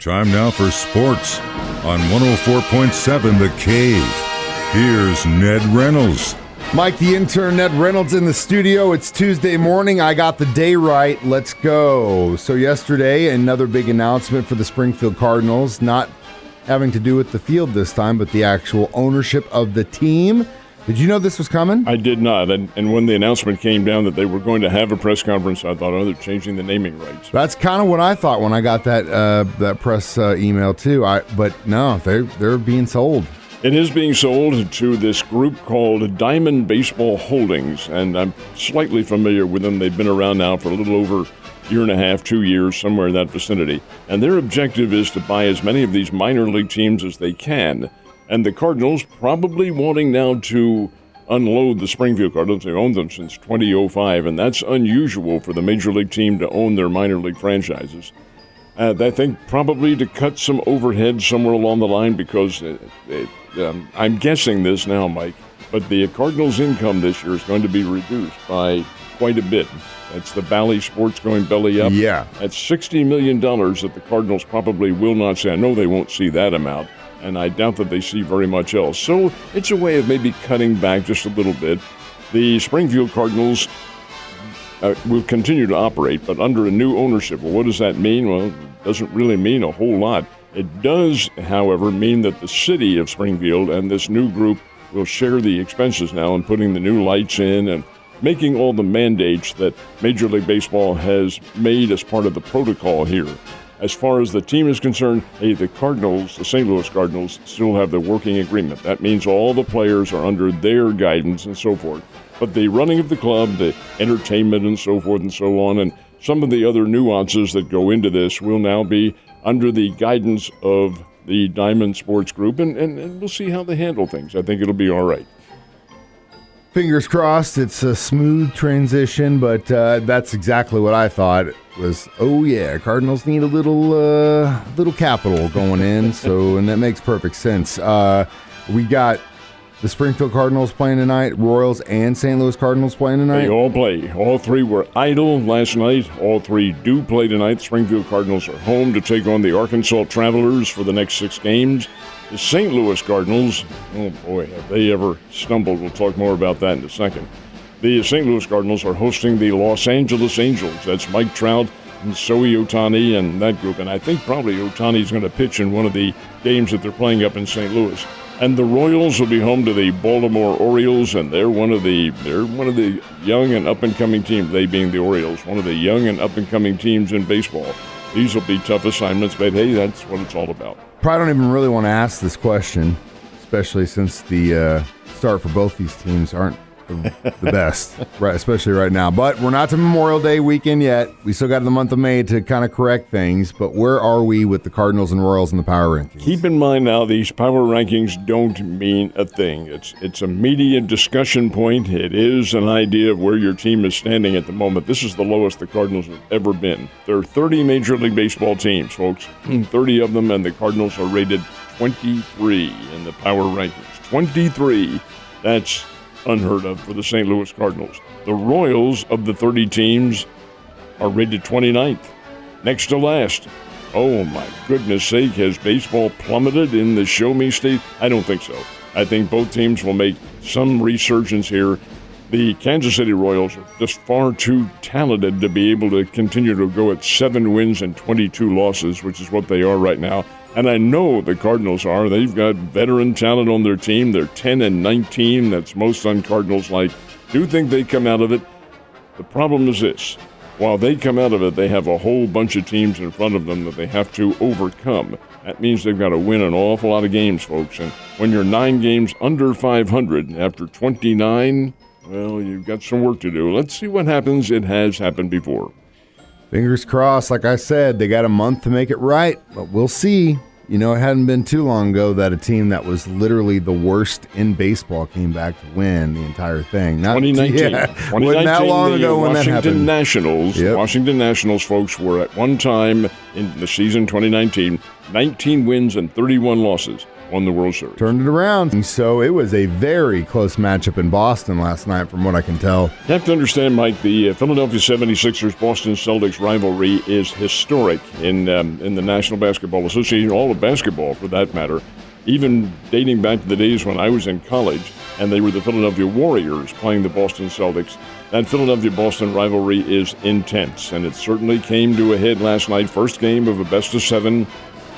Time now for sports on 104.7 The Cave. Here's Ned Reynolds. Mike, the intern, Ned Reynolds in the studio. It's Tuesday morning. I got the day right. Let's go. So yesterday, another big announcement for the Springfield Cardinals, not having to do with the field this time, but the actual ownership of the team. Did you know this was coming? I did not. And when the announcement came down that they were going to have a press conference, I thought, they're changing the naming rights. That's kind of what I thought when I got that press email too. But no, they're being sold. It is being sold to this group called Diamond Baseball Holdings, and I'm slightly familiar with them. They've been around now for a little over a year and a half, 2 years, somewhere in that vicinity. And their objective is to buy as many of these minor league teams as they can. And the Cardinals probably wanting now to unload the Springfield Cardinals. They've owned them since 2005, and that's unusual for the major league team to own their minor league franchises. I think probably to cut some overhead somewhere along the line because I'm guessing this now, Mike, but the Cardinals' income this year is going to be reduced by quite a bit. That's the Bally Sports going belly up. Yeah. That's $60 million that the Cardinals probably will not see. I know they won't see that amount, and I doubt that they see very much else. So it's a way of maybe cutting back just a little bit. The Springfield Cardinals will continue to operate, but under a new ownership. Well, what does that mean? Well, it doesn't really mean a whole lot. It does, however, mean that the city of Springfield and this new group will share the expenses now in putting the new lights in and making all the mandates that Major League Baseball has made as part of the protocol here. As far as the team is concerned, the Cardinals, the St. Louis Cardinals, still have the working agreement. That means all the players are under their guidance and so forth. But the running of the club, the entertainment and so forth and so on, and some of the other nuances that go into this will now be under the guidance of the Diamond Sports Group, and we'll see how they handle things. I think it'll be all right. Fingers crossed it's a smooth transition, but that's exactly what I thought was, Cardinals need a little capital going in, and that makes perfect sense. We got the Springfield Cardinals playing tonight, Royals and St. Louis Cardinals playing tonight. They all play. All three were idle last night. All three do play tonight. The Springfield Cardinals are home to take on the Arkansas Travelers for the next 6 games. The St. Louis Cardinals, oh boy, have they ever stumbled. We'll talk more about that in a second. The St. Louis Cardinals are hosting the Los Angeles Angels. That's Mike Trout and Shohei Ohtani and that group. And I think probably Ohtani's going to pitch in one of the games that they're playing up in St. Louis. And the Royals will be home to the Baltimore Orioles, and they're one of the young and up-and-coming teams, they being the Orioles, one of the young and up-and-coming teams in baseball. These will be tough assignments, but hey, that's what it's all about. Probably don't even really want to ask this question, especially since the start for both these teams aren't the best, right? Especially right now. But we're not to Memorial Day weekend yet. We still got the month of May to kind of correct things. But where are we with the Cardinals and Royals in the power rankings? Keep in mind now, these power rankings don't mean a thing. It's a media discussion point. It is an idea of where your team is standing at the moment. This is the lowest the Cardinals have ever been. There are 30 Major League Baseball teams, folks. 30 of them, and the Cardinals are rated 23 in the power rankings. 23. That's unheard of for the St. Louis Cardinals. The Royals of the 30 teams are rated 29th, next to last. Oh my goodness sake, has baseball plummeted in the show me state? I don't think so. I think both teams will make some resurgence here. The Kansas City Royals are just far too talented to be able to continue to go at 7 wins and 22 losses, which is what they are right now. And I know the Cardinals are. They've got veteran talent on their team. They're 10-19. That's most un-Cardinals like. Do think they come out of it. The problem is this. While they come out of it, they have a whole bunch of teams in front of them that they have to overcome. That means they've got to win an awful lot of games, folks. And when you're 9 games under 500 after 29, well, you've got some work to do. Let's see what happens. It has happened before. Fingers crossed. Like I said, they got a month to make it right, but we'll see. You know, it hadn't been too long ago that a team that was literally the worst in baseball came back to win the entire thing. 2019. Yeah, 2019, wasn't that long ago when that happened. Washington Nationals, folks, were at one time in the season 2019, 19 wins and 31 losses. won the World Series. Turned it around. So it was a very close matchup in Boston last night, from what I can tell. You have to understand, Mike, the Philadelphia 76ers-Boston Celtics rivalry is historic in the National Basketball Association, all of basketball for that matter, even dating back to the days when I was in college and they were the Philadelphia Warriors playing the Boston Celtics. That Philadelphia-Boston rivalry is intense, and it certainly came to a head last night. First game of a best-of-7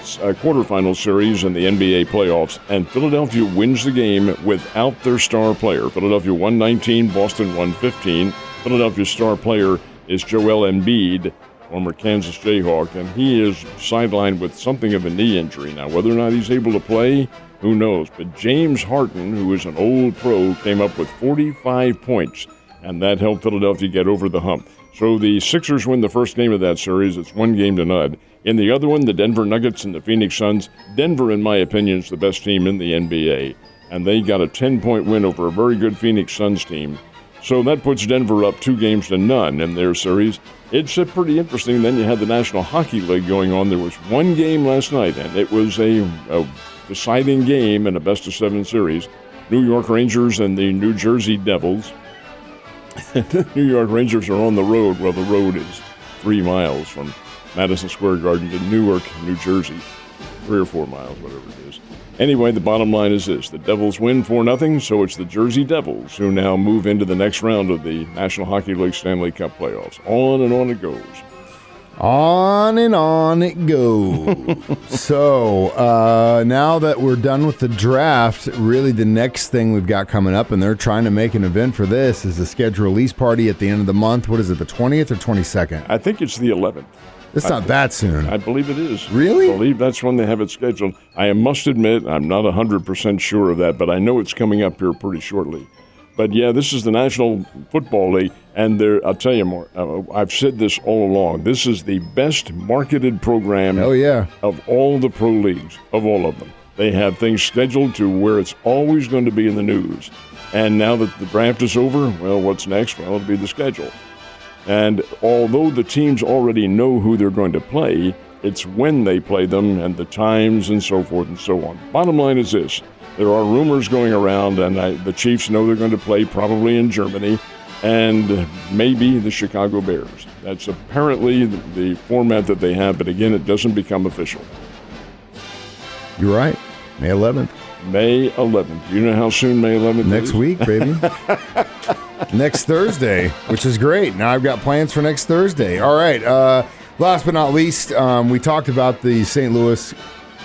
quarterfinal series in the NBA playoffs, and Philadelphia wins the game without their star player. Philadelphia 119, Boston 115. Philadelphia's star player is Joel Embiid, former Kansas Jayhawk, and he is sidelined with something of a knee injury. Now, whether or not he's able to play, who knows? But James Harden, who is an old pro, came up with 45 points, and that helped Philadelphia get over the hump. So the Sixers win the first game of that series. It's 1-0. In the other one, the Denver Nuggets and the Phoenix Suns. Denver, in my opinion, is the best team in the NBA, and they got a 10-point win over a very good Phoenix Suns team. So that puts Denver up 2-0 in their series. It's pretty interesting. Then you had the National Hockey League going on. There was one game last night, and it was a deciding game in a best-of-7 series. New York Rangers and the New Jersey Devils. The New York Rangers are on the road. Well, the road is 3 miles from Madison Square Garden to Newark, New Jersey. 3 or 4 miles, whatever it is. Anyway, the bottom line is this. The Devils win 4-0, so it's the Jersey Devils who now move into the next round of the National Hockey League Stanley Cup playoffs. On and on it goes. On and on it goes. So now that we're done with the draft, really the next thing we've got coming up, and they're trying to make an event for this, is the schedule release party at the end of the month. What is it, the 20th or 22nd? I think it's the 11th. It's not that soon. I believe it is. Really? I believe that's when they have it scheduled. I must admit, I'm not 100% sure of that, but I know it's coming up here pretty shortly. But, yeah, this is the National Football League, and I'll tell you more. I've said this all along. This is the best marketed program of all the pro leagues, of all of them. They have things scheduled to where it's always going to be in the news. And now that the draft is over, well, what's next? Well, it'll be the schedule. And although the teams already know who they're going to play, it's when they play them and the times and so forth and so on. Bottom line is this. There are rumors going around, and the Chiefs know they're going to play probably in Germany and maybe the Chicago Bears. That's apparently the format that they have, but again, it doesn't become official. You're right. May 11th. May 11th. Do you know how soon May 11th is? Next week, baby. Next Thursday, which is great. Now I've got plans for next Thursday. All right. Last but not least, we talked about the St. Louis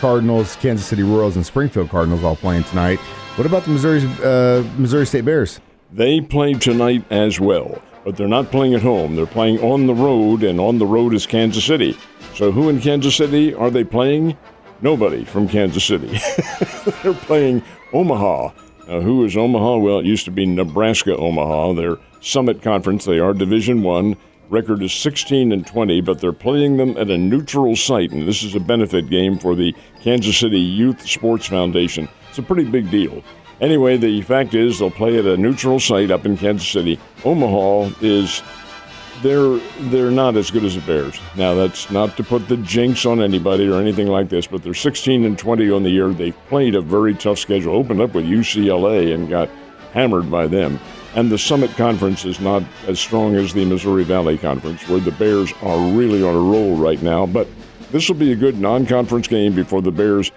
Cardinals, Kansas City Royals, and Springfield Cardinals all playing tonight. What about the Missouri State Bears? They play tonight as well, but they're not playing at home. They're playing on the road, and on the road is Kansas City. So who in Kansas City are they playing? Nobody from Kansas City. They're playing Omaha. Who is Omaha? Well, it used to be Nebraska-Omaha. Their Summit Conference. They are Division I. Record is 16-20, but they're playing them at a neutral site, and this is a benefit game for the Kansas City Youth Sports Foundation. It's a pretty big deal. Anyway, the fact is they'll play at a neutral site up in Kansas City. Omaha is they're not as good as the Bears. Now, that's not to put the jinx on anybody or anything like this, but they're 16-20 on the year. They've played a very tough schedule. Opened up with UCLA and got hammered by them. And the Summit Conference is not as strong as the Missouri Valley Conference, where the Bears are really on a roll right now. But this will be a good non-conference game before the Bears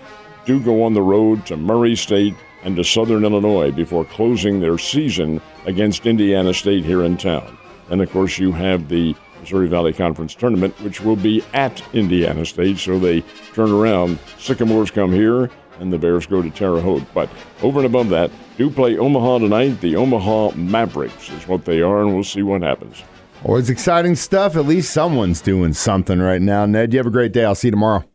do go on the road to Murray State and to Southern Illinois before closing their season against Indiana State here in town. And, of course, you have the Missouri Valley Conference Tournament, which will be at Indiana State. So they turn around. Sycamores come here, and the Bears go to Terre Haute. But over and above that, do play Omaha tonight. The Omaha Mavericks is what they are, and we'll see what happens. Always exciting stuff. At least someone's doing something right now. Ned, you have a great day. I'll see you tomorrow.